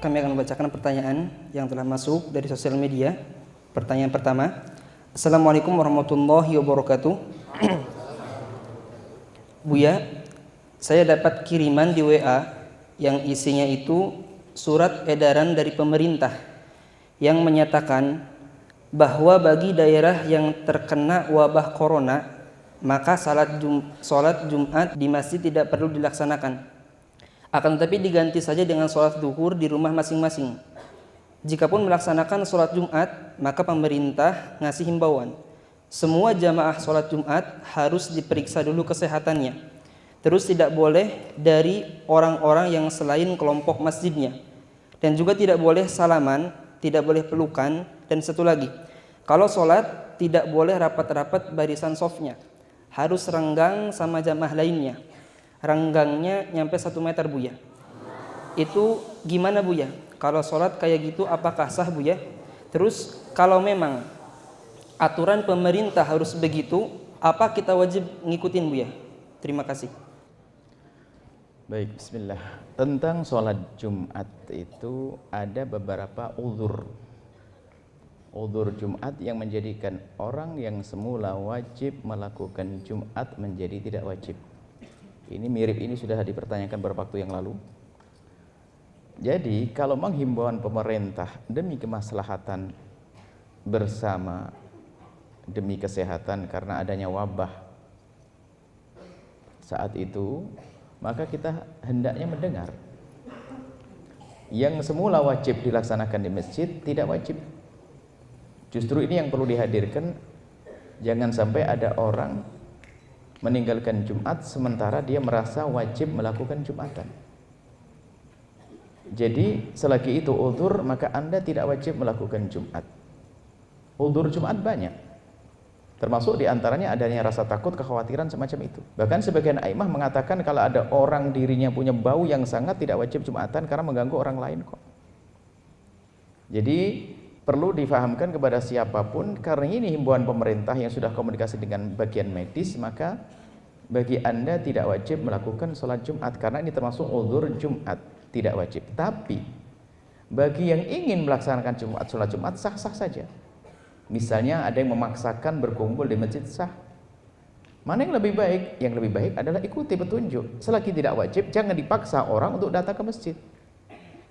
kami akan membacakan pertanyaan yang telah masuk dari sosial media. Pertanyaan pertama, Assalamualaikum warahmatullahi wabarakatuh. Buya, saya dapat kiriman di WA yang isinya itu surat edaran dari pemerintah yang menyatakan bahwa bagi daerah yang terkena wabah corona, maka salat Jumat di masjid tidak perlu dilaksanakan. Akan tetapi diganti saja dengan sholat zuhur di rumah masing-masing. Jikapun melaksanakan sholat Jumat, maka pemerintah ngasih himbauan. Semua jamaah sholat Jumat harus diperiksa dulu kesehatannya. Terus tidak boleh dari orang-orang yang selain kelompok masjidnya. Dan juga tidak boleh salaman, tidak boleh pelukan, dan satu lagi. Kalau sholat, tidak boleh rapat-rapat barisan sofnya. Harus renggang sama jamaah lainnya. Renggangnya nyampe 1 meter, Buya. Itu gimana, Buya? Kalau sholat kayak gitu apakah sah, Buya? Terus kalau memang aturan pemerintah harus begitu, apa kita wajib ngikutin, Buya? Terima kasih. Baik, bismillah. Tentang sholat Jumat itu ada beberapa uzur Jumat yang menjadikan orang yang semula wajib melakukan Jumat menjadi tidak wajib. Ini mirip, ini sudah dipertanyakan beberapa waktu yang lalu. Jadi kalau menghimbauan pemerintah demi kemaslahatan bersama, demi kesehatan karena adanya wabah saat itu, maka kita hendaknya mendengar. Yang semula wajib dilaksanakan di masjid tidak wajib. Justru ini yang perlu dihadirkan. Jangan sampai ada orang meninggalkan Jumat sementara dia merasa wajib melakukan Jumatan. Jadi selagi itu uzur, maka Anda tidak wajib melakukan Jumat. Uzur Jumat banyak, termasuk diantaranya adanya rasa takut, kekhawatiran semacam itu. Bahkan sebagian aimah mengatakan kalau ada orang dirinya punya bau yang sangat, tidak wajib Jumatan karena mengganggu orang lain kok. Jadi perlu difahamkan kepada siapapun, karena ini himbauan pemerintah yang sudah komunikasi dengan bagian medis, maka bagi Anda tidak wajib melakukan sholat Jumat karena ini termasuk uzur Jumat, tidak wajib. Tapi bagi yang ingin melaksanakan sholat Jumat sah-sah saja. Misalnya ada yang memaksakan berkumpul di masjid, sah. Mana yang lebih baik? Yang lebih baik adalah ikuti petunjuk. Selagi tidak wajib, jangan dipaksa orang untuk datang ke masjid.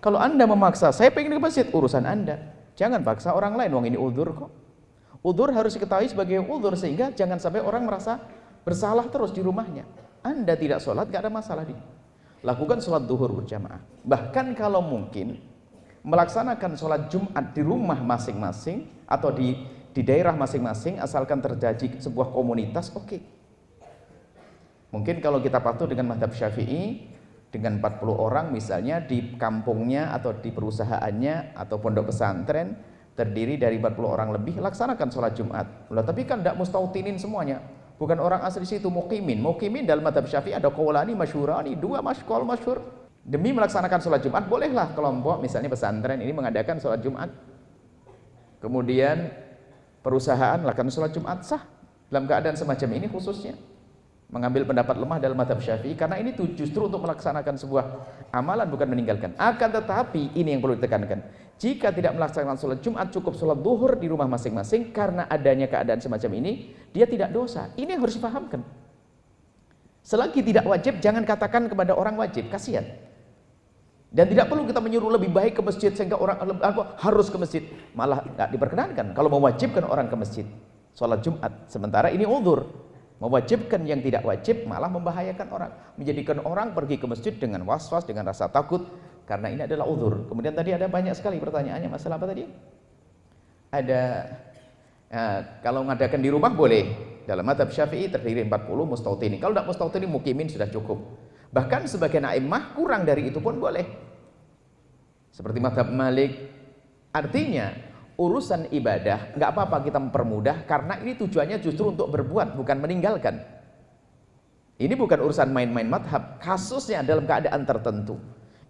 Kalau Anda memaksa, saya pengen ke masjid, urusan Anda. Jangan paksa orang lain, wong ini uzur kok. Uzur harus diketahui sebagai uzur sehingga jangan sampai orang merasa bersalah terus di rumahnya. Anda tidak sholat, gak ada masalah. Lakukan sholat zuhur berjamaah. Bahkan kalau mungkin melaksanakan sholat Jumat di rumah masing-masing atau di daerah masing-masing, asalkan terjadi sebuah komunitas, oke. Mungkin kalau kita patuh dengan mazhab Syafi'i, dengan 40 orang misalnya di kampungnya atau di perusahaannya atau pondok pesantren terdiri dari 40 orang lebih, laksanakan sholat Jumat. Tapi kan tidak mustautinin semuanya, bukan orang asli situ, muqimin dalam mazhab Syafi'i ada qaulani masyhurani, 2 qaul masyhur. Demi melaksanakan sholat Jumat, bolehlah kelompok misalnya pesantren ini mengadakan sholat Jumat, kemudian perusahaan lakukan sholat Jumat, sah dalam keadaan semacam ini. Khususnya mengambil pendapat lemah dalam mazhab Syafi'i karena ini justru untuk melaksanakan sebuah amalan, bukan meninggalkan. Akan tetapi ini yang perlu ditekankan, jika tidak melaksanakan sholat Jumat, cukup sholat zuhur di rumah masing-masing karena adanya keadaan semacam ini, dia tidak dosa. Ini yang harus dipahamkan. Selagi tidak wajib, jangan katakan kepada orang wajib, kasihan. Dan tidak perlu kita menyuruh lebih baik ke masjid sehingga orang harus ke masjid, malah nggak diperkenankan kalau mewajibkan orang ke masjid sholat Jumat. Sementara ini uzur. Mewajibkan yang tidak wajib malah membahayakan orang, menjadikan orang pergi ke masjid dengan was-was, dengan rasa takut, karena ini adalah uzur. Kemudian tadi ada banyak sekali pertanyaannya, masalah apa tadi? Ada kalau mengadakan di rumah boleh. Dalam mazhab Syafi'i terdiri 40 mustautinin. Kalau tidak mustautinin, mukimin sudah cukup. Bahkan sebagian a'immah kurang dari itu pun boleh. Seperti mazhab Malik. Artinya urusan ibadah nggak apa-apa kita mempermudah karena ini tujuannya justru untuk berbuat, bukan meninggalkan. Ini bukan urusan main-main mazhab. Kasusnya dalam keadaan tertentu.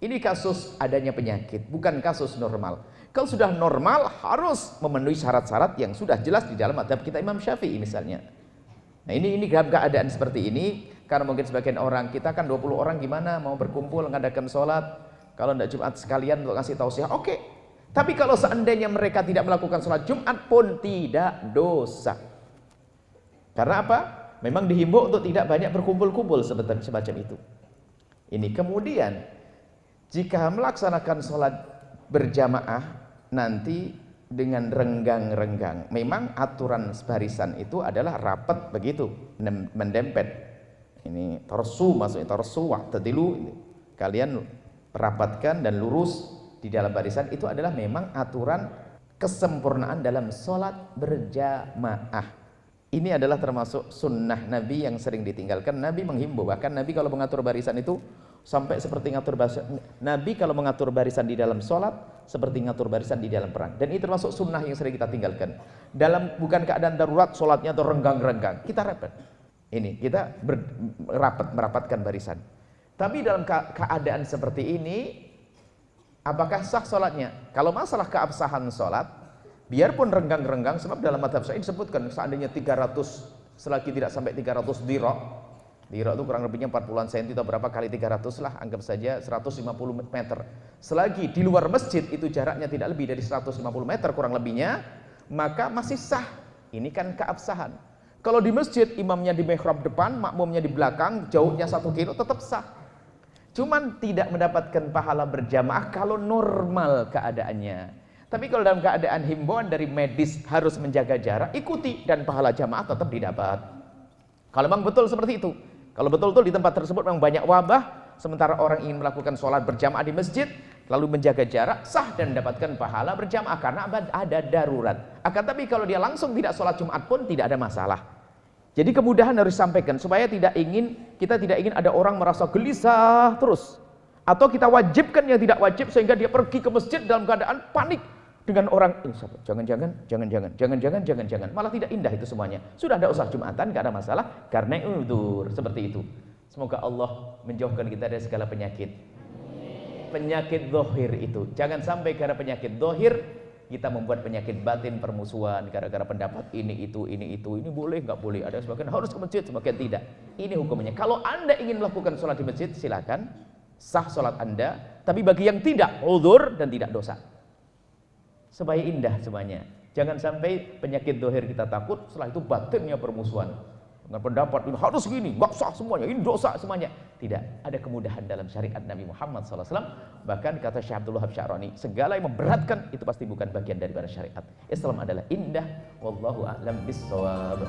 Ini kasus adanya penyakit, bukan kasus normal. Kalau sudah normal harus memenuhi syarat-syarat yang sudah jelas di dalam mazhab kita Imam Syafi'i misalnya. Nah ini dalam keadaan seperti ini, karena mungkin sebagian orang, kita kan 20 orang gimana mau berkumpul mengadakan sholat, Kalau tidak Jumat sekalian untuk ngasih tausiah, oke. Tapi kalau seandainya mereka tidak melakukan sholat Jumat pun tidak dosa. Karena apa? Memang dihimbau untuk tidak banyak berkumpul-kumpul semacam itu. Ini kemudian jika melaksanakan sholat berjamaah nanti dengan renggang-renggang. Memang aturan barisan itu adalah rapat begitu, mendempet. Ini torsu, maksudnya torsu wa'tadilu. Kalian rapatkan dan lurus di dalam barisan, itu adalah memang aturan kesempurnaan dalam sholat berjamaah. Ini adalah termasuk sunnah Nabi yang sering ditinggalkan. Nabi menghimbau, bahkan Nabi kalau mengatur barisan itu sampai seperti ngatur barisan. Nabi kalau mengatur barisan di dalam sholat seperti ngatur barisan di dalam perang. Dan ini termasuk sunnah yang sering kita tinggalkan. Dalam bukan keadaan darurat sholatnya atau renggang-renggang, kita rapat. Ini kita merapatkan barisan. Tapi dalam keadaan seperti ini, apakah sah sholatnya? Kalau masalah keabsahan sholat, biarpun renggang-renggang, sebab dalam madhab Syafi'i disebutkan seandainya 300, selagi tidak sampai 300 dirok itu kurang lebihnya 40-an cm atau berapa kali 300 lah, anggap saja 150 meter. Selagi di luar masjid itu jaraknya tidak lebih dari 150 meter kurang lebihnya, maka masih sah. Ini kan keabsahan. Kalau di masjid, imamnya di mihrab depan, makmumnya di belakang, jauhnya 1 kilo, tetap sah. Cuman tidak mendapatkan pahala berjamaah kalau normal keadaannya. Tapi kalau dalam keadaan himbauan dari medis harus menjaga jarak, ikuti dan pahala jamaah tetap didapat. Kalau memang betul seperti itu. Kalau betul-betul di tempat tersebut memang banyak wabah, sementara orang ingin melakukan sholat berjamaah di masjid, lalu menjaga jarak, sah dan mendapatkan pahala berjamaah karena ada darurat. Akan tapi kalau dia langsung tidak sholat Jumat pun tidak ada masalah. Jadi kemudahan harus disampaikan supaya kita tidak ingin ada orang merasa gelisah terus, atau kita wajibkan yang tidak wajib sehingga dia pergi ke masjid dalam keadaan panik dengan orang ini, jangan, malah tidak indah itu semuanya. Sudah ada usaha Jumatan, nggak ada masalah karena udzur seperti itu. Semoga Allah menjauhkan kita dari segala penyakit. Penyakit zahir itu jangan sampai karena penyakit zahir kita membuat penyakit batin permusuhan gara-gara pendapat ini boleh nggak boleh, ada sebagian harus ke masjid, sebagian tidak. Ini hukumnya. Kalau Anda ingin melakukan sholat di masjid silakan, sah sholat Anda, tapi bagi yang tidak, udzur dan tidak dosa, supaya indah semuanya. Jangan sampai penyakit zahir kita takut, setelah itu batinnya permusuhan dengan pendapat ini harus gini, nggak sah semuanya, ini dosa semuanya. Tidak, ada kemudahan dalam syariat Nabi Muhammad SAW. Bahkan kata Syekh Abdul Wahab Sya'rani, segala yang memberatkan itu pasti bukan bagian daripada syariat. Islam adalah indah. Wallahu a'lam bissawab.